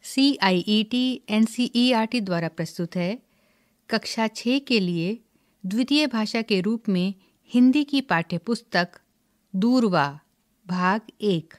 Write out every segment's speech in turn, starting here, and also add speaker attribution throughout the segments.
Speaker 1: CIET NCERT द्वारा प्रस्तुत है कक्षा 6 के लिए द्वितीय भाषा के रूप में हिंदी की पाठ्यपुस्तक दूरवा भाग 1।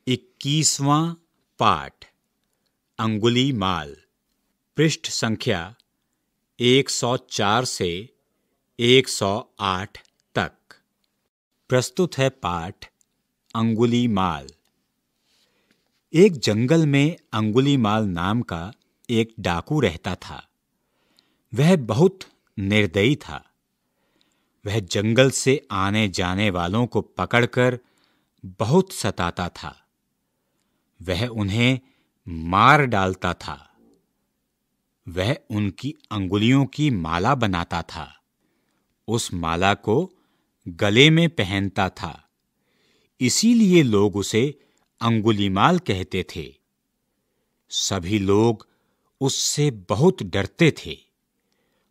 Speaker 2: 21वां पाठ अंगुलीमाल, पृष्ठ संख्या 104 से 108 तक। प्रस्तुत है पाठ अंगुलीमाल। एक जंगल में अंगुलीमाल नाम का एक डाकू रहता था। वह बहुत निर्दयी था। वह जंगल से आने जाने वालों को पकड़कर बहुत सताता था। वह उन्हें मार डालता था। वह उनकी अंगुलियों की माला बनाता था। उस माला को गले में पहनता था। इसीलिए लोग उसे अंगुलीमाल कहते थे। सभी लोग उससे बहुत डरते थे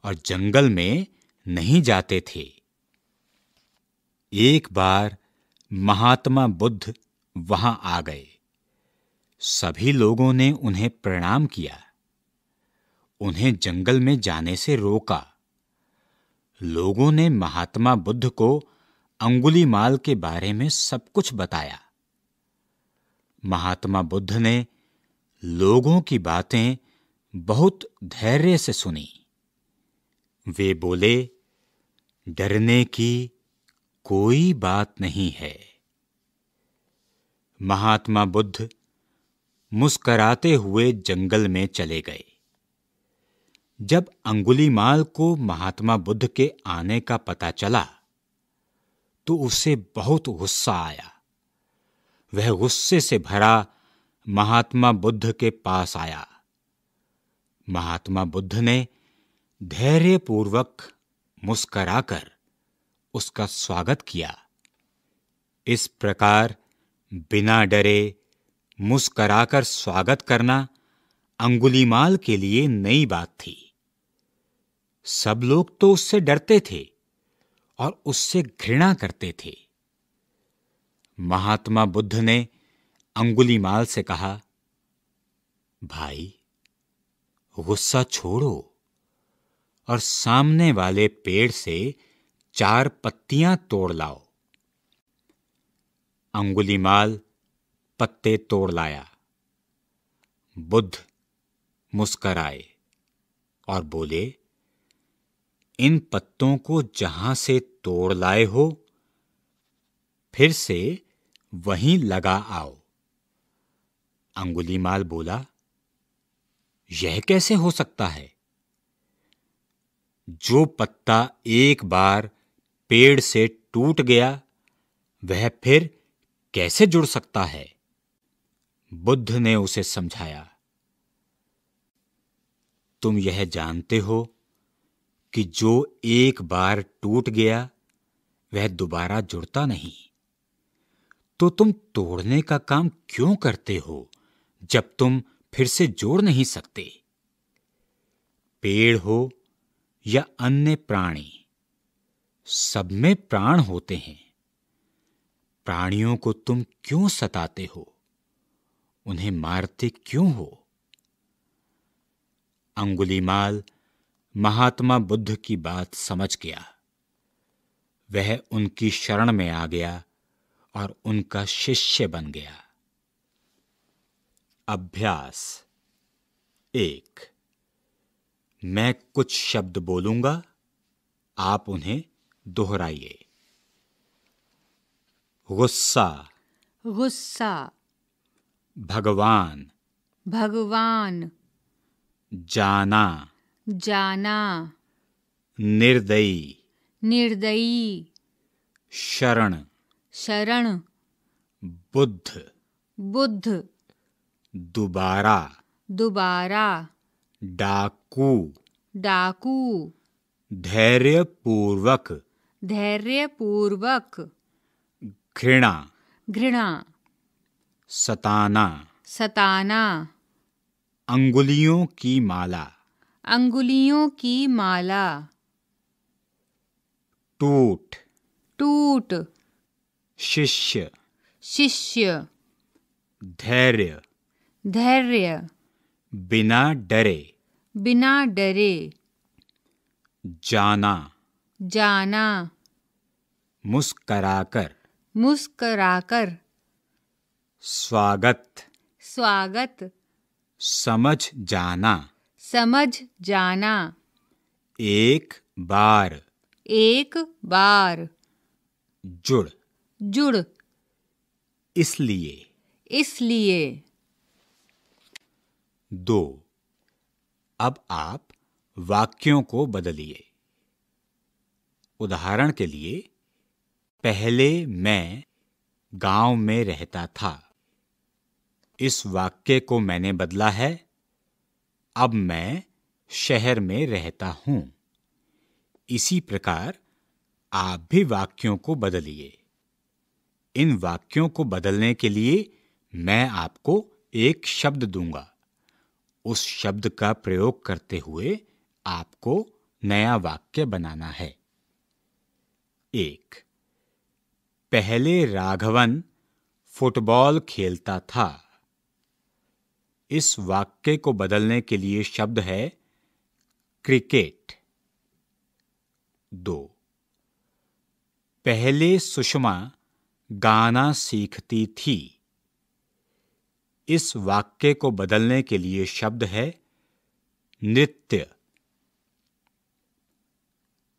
Speaker 2: और जंगल में नहीं जाते थे। एक बार महात्मा बुद्ध वहां आ गए। सभी लोगों ने उन्हें प्रणाम किया। उन्हें जंगल में जाने से रोका। लोगों ने महात्मा बुद्ध को अंगुलीमाल के बारे में सब कुछ बताया। महात्मा बुद्ध ने लोगों की बातें बहुत धैर्य से सुनी। वे बोले, डरने की कोई बात नहीं है। महात्मा बुद्ध मुस्कराते हुए जंगल में चले गए। जब अंगुलीमाल को महात्मा बुद्ध के आने का पता चला तो उसे बहुत गुस्सा आया। वह गुस्से से भरा महात्मा बुद्ध के पास आया। महात्मा बुद्ध ने धैर्यपूर्वक मुस्कराकर उसका स्वागत किया। इस प्रकार बिना डरे मुस्कराकर स्वागत करना अंगुलीमाल के लिए नई बात थी। सब लोग तो उससे डरते थे और उससे घृणा करते थे। महात्मा बुद्ध ने अंगुलीमाल से कहा, भाई, गुस्सा छोड़ो और सामने वाले पेड़ से 4 पत्तियां तोड़ लाओ। अंगुलीमाल पत्ते तोड़ लाया। बुद्ध मुस्कराए और बोले, इन पत्तों को जहां से तोड़ लाए हो फिर से वहीं लगा आओ। अंगुलीमाल बोला, यह कैसे हो सकता है? जो पत्ता एक बार पेड़ से टूट गया वह फिर कैसे जुड़ सकता है? बुद्ध ने उसे समझाया, तुम यह जानते हो कि जो एक बार टूट गया वह दोबारा जुड़ता नहीं। तो तुम तोड़ने का काम क्यों करते हो जब तुम फिर से जोड़ नहीं सकते? पेड़ हो या अन्य प्राणी, सब में प्राण होते हैं। प्राणियों को तुम क्यों सताते हो? उन्हें मारते क्यों हो? अंगुलीमाल महात्मा बुद्ध की बात समझ गया। वह उनकी शरण में आ गया और उनका शिष्य बन गया। अभ्यास 1। मैं कुछ शब्द बोलूंगा, आप उन्हें दोहराइए। गुस्सा,
Speaker 1: गुस्सा,
Speaker 2: भगवान,
Speaker 1: भगवान,
Speaker 2: जाना,
Speaker 1: जाना,
Speaker 2: निर्दयी,
Speaker 1: निर्दयी,
Speaker 2: शरण,
Speaker 1: शरण,
Speaker 2: बुद्ध,
Speaker 1: बुद्ध,
Speaker 2: दोबारा,
Speaker 1: दोबारा,
Speaker 2: डाकू,
Speaker 1: डाकू,
Speaker 2: धैर्यपूर्वक,
Speaker 1: धैर्यपूर्वक,
Speaker 2: घृणा,
Speaker 1: घृणा,
Speaker 2: सताना,
Speaker 1: सताना,
Speaker 2: अंगुलियों की माला,
Speaker 1: अंगुलियों की माला,
Speaker 2: टूट,
Speaker 1: टूट,
Speaker 2: शिष्य,
Speaker 1: शिष्य,
Speaker 2: धैर्य,
Speaker 1: धैर्य,
Speaker 2: बिना डरे,
Speaker 1: बिना डरे,
Speaker 2: जाना,
Speaker 1: जाना,
Speaker 2: मुस्कराकर,
Speaker 1: मुस्कराकर,
Speaker 2: स्वागत,
Speaker 1: स्वागत,
Speaker 2: समझ जाना,
Speaker 1: समझ जाना,
Speaker 2: एक बार,
Speaker 1: एक बार,
Speaker 2: जुड़,
Speaker 1: जुड़,
Speaker 2: इसलिए।
Speaker 1: इसलिए।
Speaker 2: 2. अब आप वाक्यों को बदलिए। उदाहरण के लिए, पहले मैं गांव में रहता था। इस वाक्य को मैंने बदला है, अब मैं शहर में रहता हूं। इसी प्रकार आप भी वाक्यों को बदलिए। इन वाक्यों को बदलने के लिए मैं आपको एक शब्द दूंगा। उस शब्द का प्रयोग करते हुए आपको नया वाक्य बनाना है। 1. पहले राघवन फुटबॉल खेलता था। इस वाक्य को बदलने के लिए शब्द है क्रिकेट। 2. पहले सुषमा गाना सीखती थी। इस वाक्य को बदलने के लिए शब्द है नृत्य।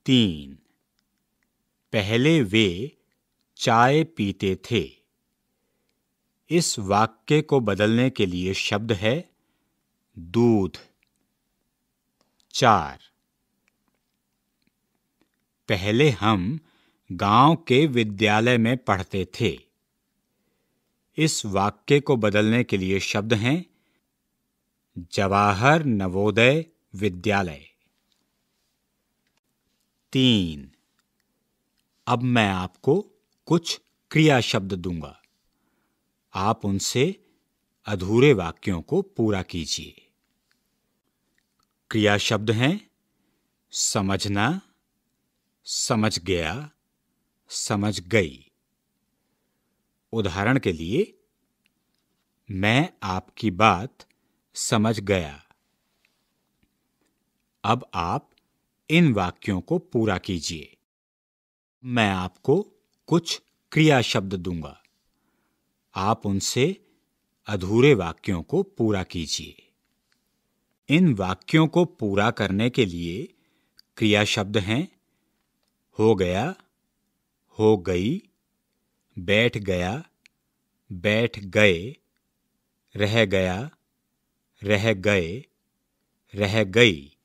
Speaker 2: 3. पहले वे चाय पीते थे। इस वाक्य को बदलने के लिए शब्द है दूध। 4. पहले हम गांव के विद्यालय में पढ़ते थे। इस वाक्य को बदलने के लिए शब्द हैं जवाहर नवोदय विद्यालय। 3. अब मैं आपको कुछ क्रिया शब्द दूंगा। आप उनसे अधूरे वाक्यों को पूरा कीजिए। क्रिया शब्द हैं समझना, समझ गया, समझ गई। उदाहरण के लिए, मैं आपकी बात समझ गया। अब आप इन वाक्यों को पूरा कीजिए। मैं आपको कुछ क्रिया शब्द दूंगा। आप उनसे अधूरे वाक्यों को पूरा कीजिए। इन वाक्यों को पूरा करने के लिए क्रिया शब्द हैं हो गया, हो गई, बैठ गया, बैठ गए, रह गया, रह गए, रह गई।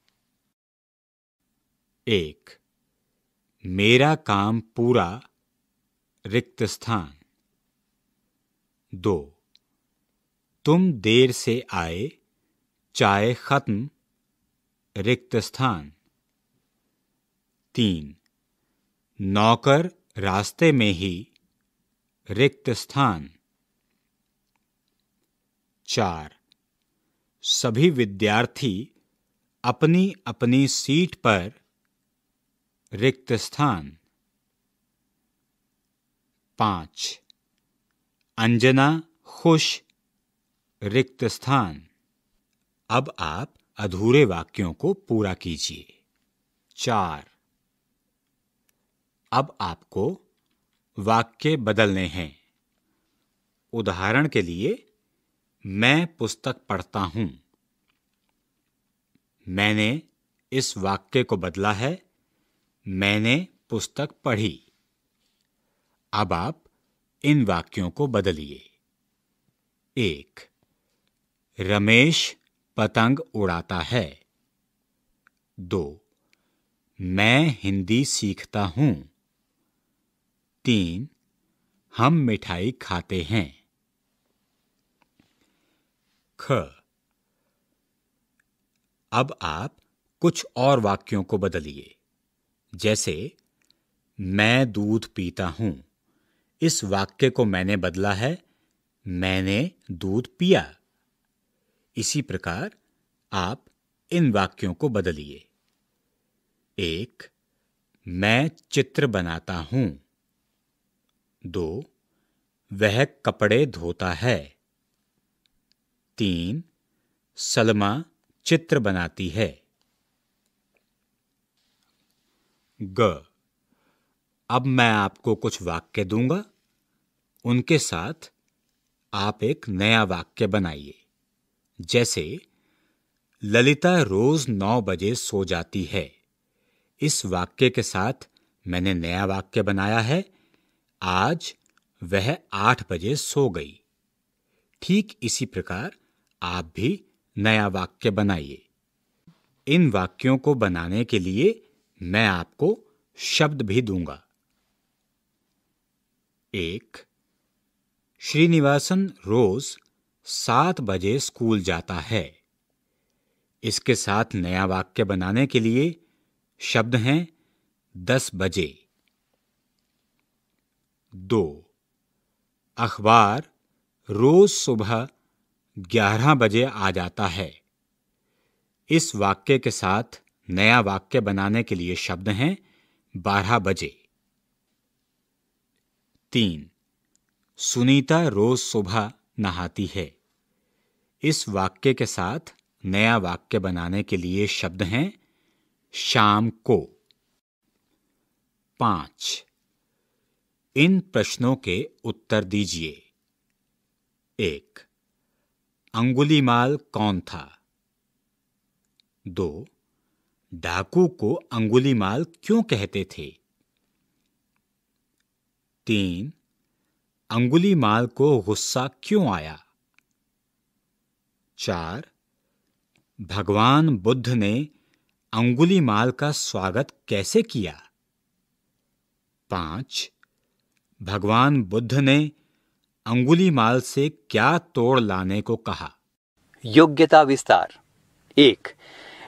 Speaker 2: 1. मेरा काम पूरा, रिक्त स्थान। 2. तुम देर से आए, चाय खत्म, रिक्त स्थान। 3. नौकर रास्ते में ही, रिक्त स्थान। 4. सभी विद्यार्थी अपनी अपनी सीट पर, रिक्त स्थान। 5. अंजना खुश, रिक्त स्थान। अब आप अधूरे वाक्यों को पूरा कीजिए। 4. अब आपको वाक्य बदलने हैं। उदाहरण के लिए, मैं पुस्तक पढ़ता हूं। मैंने इस वाक्य को बदला है, मैंने पुस्तक पढ़ी। अब आप इन वाक्यों को बदलिए। 1. रमेश पतंग उड़ाता है। 2. मैं हिंदी सीखता हूं। 3. हम मिठाई खाते हैं। ख. अब आप कुछ और वाक्यों को बदलिए। जैसे, मैं दूध पीता हूं। इस वाक्य को मैंने बदला है, मैंने दूध पिया। इसी प्रकार आप इन वाक्यों को बदलिए। 1. मैं चित्र बनाता हूं। 2. वह कपड़े धोता है। 3. सलमा चित्र बनाती है। ग. अब मैं आपको कुछ वाक्य दूंगा, उनके साथ आप एक नया वाक्य बनाइए। जैसे, ललिता रोज 9 बजे सो जाती है। इस वाक्य के साथ मैंने नया वाक्य बनाया है, आज वह 8 बजे सो गई। ठीक इसी प्रकार आप भी नया वाक्य बनाइए। इन वाक्यों को बनाने के लिए मैं आपको शब्द भी दूंगा। 1. श्रीनिवासन रोज 7 बजे स्कूल जाता है। इसके साथ नया वाक्य बनाने के लिए शब्द हैं 10 बजे। 2. अखबार रोज सुबह 11 बजे आ जाता है। इस वाक्य के साथ नया वाक्य बनाने के लिए शब्द हैं 12 बजे। 3. सुनीता रोज सुबह नहाती है। इस वाक्य के साथ नया वाक्य बनाने के लिए शब्द हैं शाम को। 5. इन प्रश्नों के उत्तर दीजिए। 1. अंगुलीमाल कौन था? 2. डाकू को अंगुलीमाल क्यों कहते थे? 3. अंगुलीमाल को गुस्सा क्यों आया? 4. भगवान बुद्ध ने अंगुलीमाल का स्वागत कैसे किया? 5. भगवान बुद्ध ने अंगुलीमाल से क्या तोड़ लाने को कहा?
Speaker 3: योग्यता विस्तार। 1.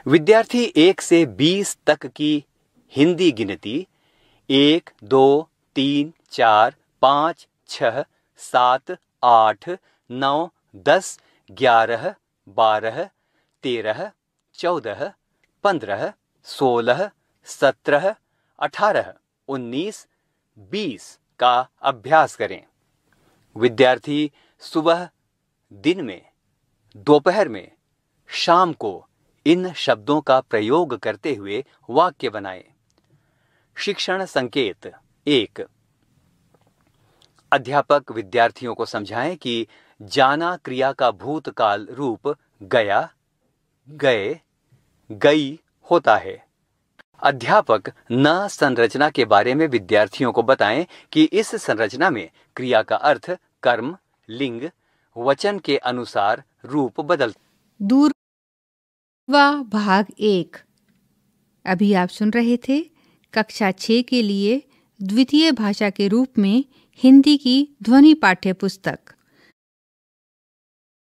Speaker 3: विद्यार्थी 1 से 20 तक की हिंदी गिनती 1, 2, 3, 4, 5, 6, 7, 8, 9, 10, 11, 12, 13, 14, 15, 16, 17, 18, 19, 20 का अभ्यास करें। विद्यार्थी सुबह, दिन में, दोपहर में, शाम को इन शब्दों का प्रयोग करते हुए वाक्य बनाएं। शिक्षण संकेत। 1. अध्यापक विद्यार्थियों को समझाएं कि जाना क्रिया का भूतकाल रूप गया, गए, गई होता है। अध्यापक न संरचना के बारे में विद्यार्थियों को बताएं कि इस संरचना में क्रिया का अर्थ, कर्म, लिंग, वचन के अनुसार रूप बदलता।
Speaker 1: दूरवा भाग 1। अभी आप सुन रहे थे कक्षा 6 के लिए द्वितीय भाषा के रूप में हिंदी की ध्वनि पाठ्य पुस्तक।